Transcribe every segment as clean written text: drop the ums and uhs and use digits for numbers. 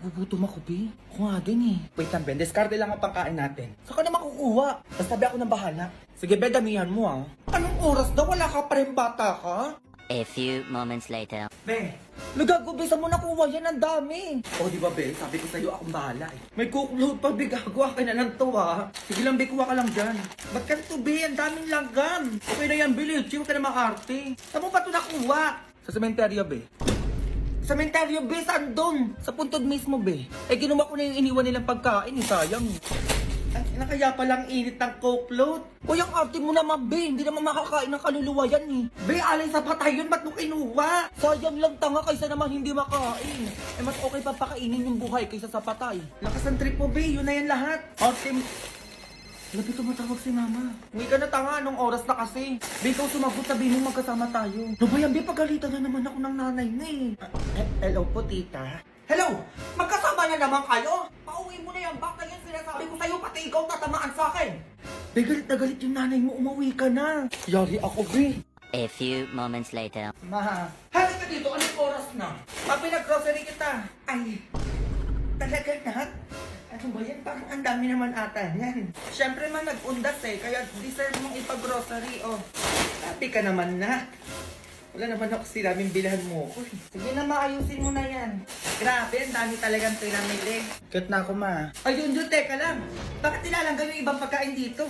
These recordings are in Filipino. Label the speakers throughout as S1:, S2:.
S1: Nagugutom ako, be. Ako nga din eh. Wait lang, Ben. Discarte lang ang pangkain natin. Saan ka na makukuha? Basta be, ako nang bahala. Sige, be, damihan mo ah. Anong oras daw? Wala ka pa rin bata ka?
S2: A few moments later.
S1: Be, nagago, be. Saan mo nakuha yan? Ang dami. O, di ba, be? Sabi ko sa'yo, akong bahala eh. May cookload pa, be. Gago, akin na lang to ah. Sige lang, be. Kuha ka lang dyan. Ba't ka nito, be? Ang daming langgam. Okay na yan, be. Chill ka na maarte. Saan mo ba ito nakuha? Sa sementeryo, be. Sementeryo, be, saan doon? Sa puntod mismo, be. Eh, ginawa ko na yung iniwan nilang pagkain, eh, sayang. Ay, nakaya palang init ng coke float. O, yung arte mo naman, be, hindi naman makakain ng kaluluwa yan, eh. Be, alay sa patay yun, ba't mo kinuha? Sayang lang tanga kaysa naman hindi makain. Eh, mas okay pa pakainin yung buhay kaysa sa patay. Lakas ang trip mo, be, yun na yan lahat. Arte mo. Labi tumatawag si mama. Hindi ka na tanga, anong oras na kasi? Be, ikaw sumagot, sabihin mo magkasama tayo. No ba yan, be, pagalitan na naman ako ng nanay mo eh. Hello po, tita. Hello! Magkasama na naman kayo? Pauwi mo na yan, baka yan sinasabi ko sa'yo, pati ikaw tatamaan sa akin. Be, galit na galit yung nanay mo, umuwi ka na. Yari ako, be.
S2: A few moments later.
S1: Ma, halika ka dito, anong oras na? Pinag-grocery kita. Ay, talaga na? Ano ba yan? Parang ang dami naman ata yan. Siyempre man nag-undas eh, kaya deserve mong ipag-grocery, oh. Happy ka naman na. Wala naman ako sinabing bilhan mo ko. Sige na, maayusin mo na yan. Grabe, ang dami talagang pinamili. Cute na ako, ma. Ayun, teka lang. Bakit nilalanggan yung ibang pagkain dito?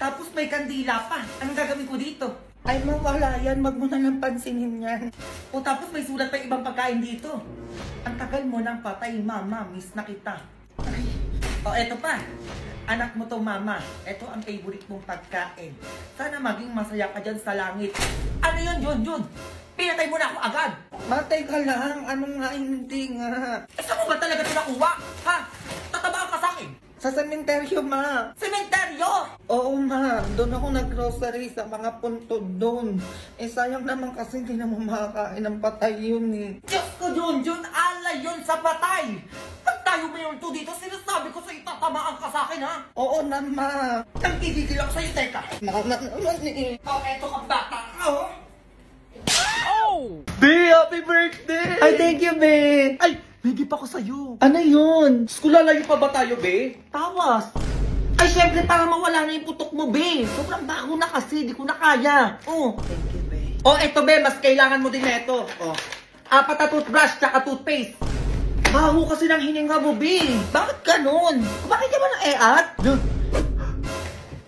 S1: Tapos may kandila pa. Anong gagawin ko dito? Ay, mawala yan. Wag mo na lang pansinin yan. O tapos may sulat pa yung ibang pagkain dito. Ang tagal mo nang patay, mama. Miss na kita. Ay. O, eto pa. Anak mo to, mama. Ito ang favorite mong pagkain. Sana maging masaya ka dyan sa langit. Ano yun? Pinatay mo na ako agad. Matay ka lang. Ano nga, hindi nga. Eh, saan mo ba talaga ito nakuha? Ha? Tatabaan ka sa akin? Sa sementeryo, ma. Sementeryo? Oo, ma. Doon ako nag-grocery sa mga puntod doon. Eh, sayang naman kasi hindi naman makakain ng patay yun eh. Diyos ko, Junjun. Alay yun sa patay. Tayo mo yung to dito, sinasabi ko sa'yo, tatamaan ka sa akin, ha? Oo na, ma. Nagkikigil ako sa'yo, teka. Mama naman eh. Oh, eto ka bata, oh. Oh! Be, happy birthday! Ay, thank you, be. Ay, may gift ako sa'yo. Ano yun? Lalayo pa ba tayo, be? Tawas. Ay, syempre, para mawala na yung putok mo, be. Sobrang bago na kasi, di ko na kaya. Oh. Thank you, be. Oh, eto, be, mas kailangan mo din neto. Oh. 4 na toothbrush, tsaka toothpaste. Baho kasi ng hininga mo, be. Bakit ganun? Bakit ka ba na-eat?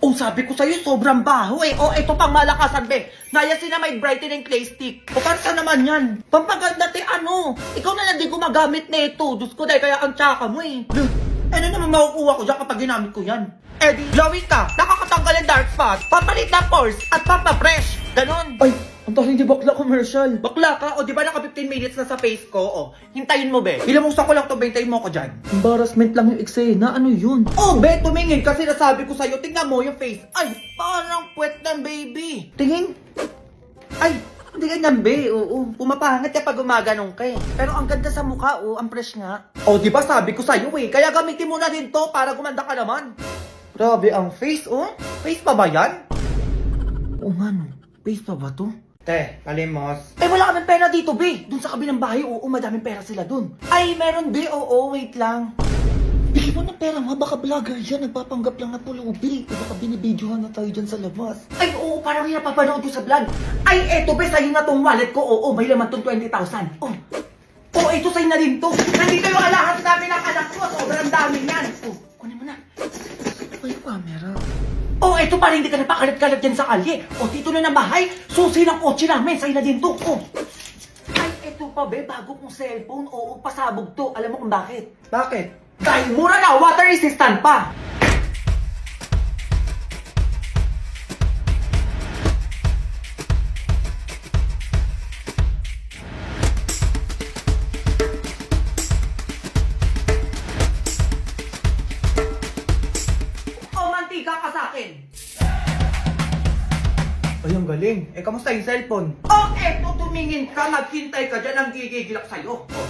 S1: Oh, sabi ko sa'yo, sobrang baho eh. Oh, ito pang malakasan, be. Nayasin na may brightening clay stick. O, para saan naman yan? Pampaganda, te, ano? Ikaw na lang din gumagamit na ito. Diyos ko, dahil kaya ang tsaka mo eh. Ano naman makukuha ko dyan kapag ginamit ko yan? Eh, di, glowing ka, nakakatanggal ang dark spot, papalit ng pores, at papapresh. Ganon. Ay, ang taling di bakla commercial. Bakla ka? O di ba naka 15 minutes na sa face ko? O, hintayin mo, be. Ilamusan ko lang to, be. Hintayin mo ko dyan. Embarrassment lang yung eksena. Ano yun? Oh, be, tumingin kasi nasabi ko sa'yo. Tingnan mo yung face. Ay, parang puwet ng baby. Tingin. Ay, hindi ganyan, be. Oo, pumapangit ka pag gumaganong ka eh. Pero ang ganda sa mukha, oh. Ang fresh nga. O, di ba sabi ko sa'yo eh. Kaya gamitin mo na din to para gumanda ka naman. Grabe ang face, oh. Face pa ba yan? Oo nga, no. Face pa ba to? Te, kalimos. Eh, wala kaming pera dito, be. Doon sa kabilang bahay, oo, madaming pera sila doon. Ay, meron, be. Oo, wait lang. Bigyan mo ng pera, ma. Baka vlogger yan. Nagpapanggap lang na pulubi. Baka binibidyohan na tayo dyan sa labas. Ay, oo, parang yung napapanood ko sa vlog. Ay, eto, be. Sa'yo na tong wallet ko. Oo, may laman tong 20,000. Oh. Oh, ito sa'yo na rin to. Nandito yung alahas namin ng anak ko. Sobrang dami yan. Oh, kunin mo na. Ay, yung camera. Oh, ito pa rin, hindi ka napakalat-kalat dyan sa kalye. O, dito na ng bahay, susi ng kotse namin, sa'yo na din to. Oh. Ay, ito pa, be, bago kong cellphone. Oo, pasabog to. Alam mo kung bakit? Bakit? Dahil mura na, water resistant pa. Ka sa akin. Ay, ang galing. Eh, kamusta yung cellphone? Oh, eto, tumingin ka, maghintay ka dyan, ang gigigilak sa'yo. Oh.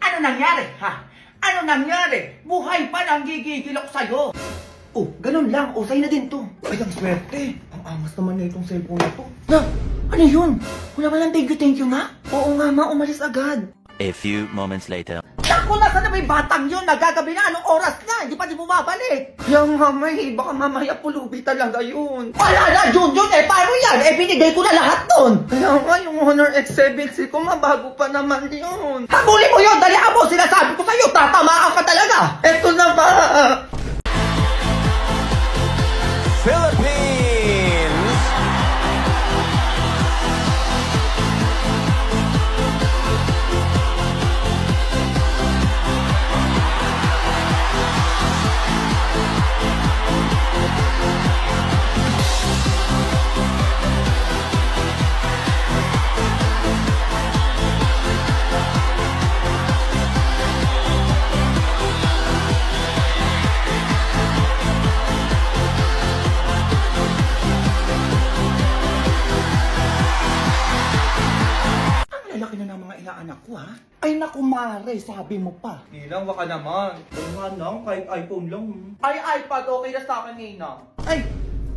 S1: Ano nangyari, ha? Ano nangyari? Buhay pa na ang gigigilak sa'yo. Oh, ganun lang. Oh, sa'yo na din to. Ay, ang swerte. Ang angas naman na itong cellphone na to. Na, ano yun? Wala ba lang thank you na? Oo nga, ma, umalis agad.
S2: A few moments later.
S1: Naku, ko, nasaan na ba yung batang yun? Nagagabi na, anong oras na? Hindi pa di bumabalik. Kaya mamay, baka mamaya pulubi talaga yun. Wala na, Junjun eh, paano yan? Eh, binigay ko na lahat nun. Kaya nga, yung Honor X7C ko, mabago pa naman yun. Habulin mo yun, dali mo, sinasabi ko sa'yo, tatamaan ka talaga. Eto na ba?
S3: Philippines!
S1: Ang lalaki na ng mga inaanak ko, ha? Ay naku, Mare, sabi mo pa. Ninang, baka naman. Oo nga lang, kahit iPhone lang. Ay, iPad, okay na sa akin, Ninang. Ay,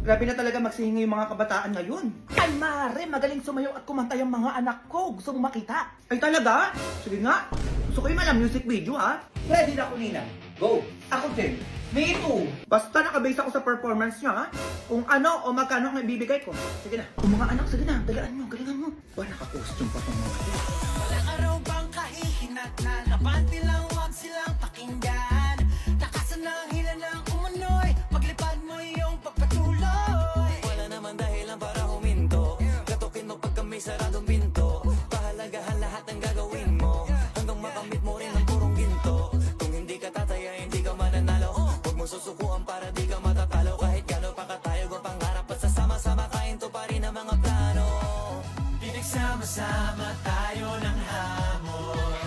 S1: grabe na talaga magsihingi yung mga kabataan ngayon. Ay, Mare, magaling sumayaw at kumanta yung mga anak ko. Gusto mong makita? Ay, talaga? Sige nga. Gusto ko yung malang music video, ha? Ready na ako, Ninang. Go! Ako din. Me too. Basta nakabase ako sa performance niya, ha? Kung ano o magkano ang ibibigay ko. Sige na. O mga anak, sige na. Dalaan mo, galingan mo. Ba, naka-costume pa itong mga ito.
S4: Walang araw bang kahihinat na labante lang wag silang pakinggan. Takasan ng hila ng umunoy, paglipad mo iyong pagpatuloy. Wala naman dahilan para huminto, katukin mo pag kami saradong pinto. Pahalagahan lahat ng gagawin mo, hanggang makamit mo rin ang purong ginto. Kung hindi ka tataya, hindi ka mananalo. Huwag mo susukuan para di ka matatalo. Kahit gano'n pa katayog ang pangarap at sasama-sama kainto pa rin ang mga plano. Pinagsama-sama tayo ng hamon,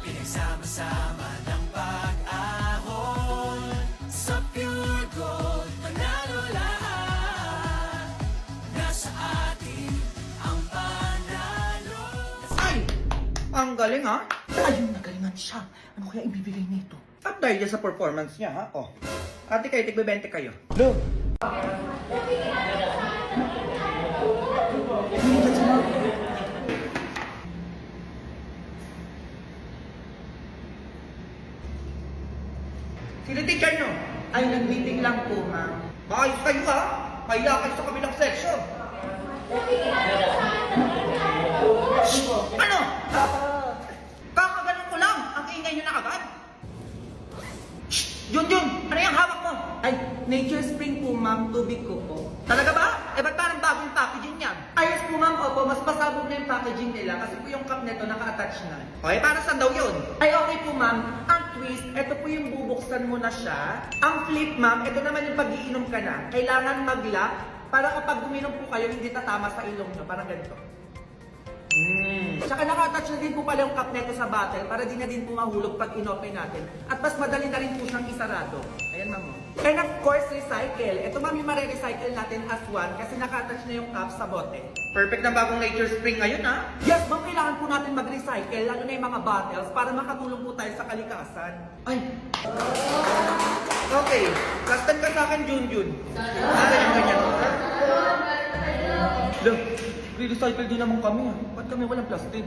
S4: pinagsama-sama ng pag-ahon. Sa pure gold, panalo lahat, nasa atin ang panalo.
S1: Ay! Ang galing, ha? Ayun, nagalingan siya. Ano kaya ibibigay nito? At dahil dyan sa performance niya, ha? Oh. Ate kayo, tigbe-20 kayo. Lo! Sino teacher nyo? Ay, nag-meeting lang po, ha? Maayos kayo, ha? Kaya kayo sa kabilang section. Ano? Kakaganon ko lang. Ang ingay nyo na agad. Yun! Ano yung hawak mo? Ay, Nature Spring po, ma'am. Tubig ko po. Talaga ba? Eh, ba't parang bagong packaging yan? Ayos po, ma'am. Opo, mas pasabog na yung packaging nila kasi po yung cup nito naka-attach na. Okay, para saan daw yun? Ay, okay po, ma'am. Ang twist, ito po yung bubuksan mo na siya. Ang flip, ma'am, ito naman yung pag-iinom ka na. Kailangan mag-lock para kapag uminom po kayo, hindi tatama sa ilong nyo. Parang ganito. Tsaka naka-attach na din po pala yung cup neto sa bottle para di na din po mahulog pag inopen natin. At mas madali na rin po siyang isarado. Ayan, ma'am. And of course, recycle. Ito, ma'am, yung mare-recycle natin as one kasi naka-attach na yung cup sa bote. Perfect na bagong Nature Spring ngayon, ha? Yes, ma'am, kailangan po natin mag-recycle, lalo na yung mga bottles para makatulong po tayo sa kalikasan. Ay! Okay, last time ka sa akin, Junjun. Ganyan. Look, re-recycle din naman kami, ha? Ba't kami walang plastic?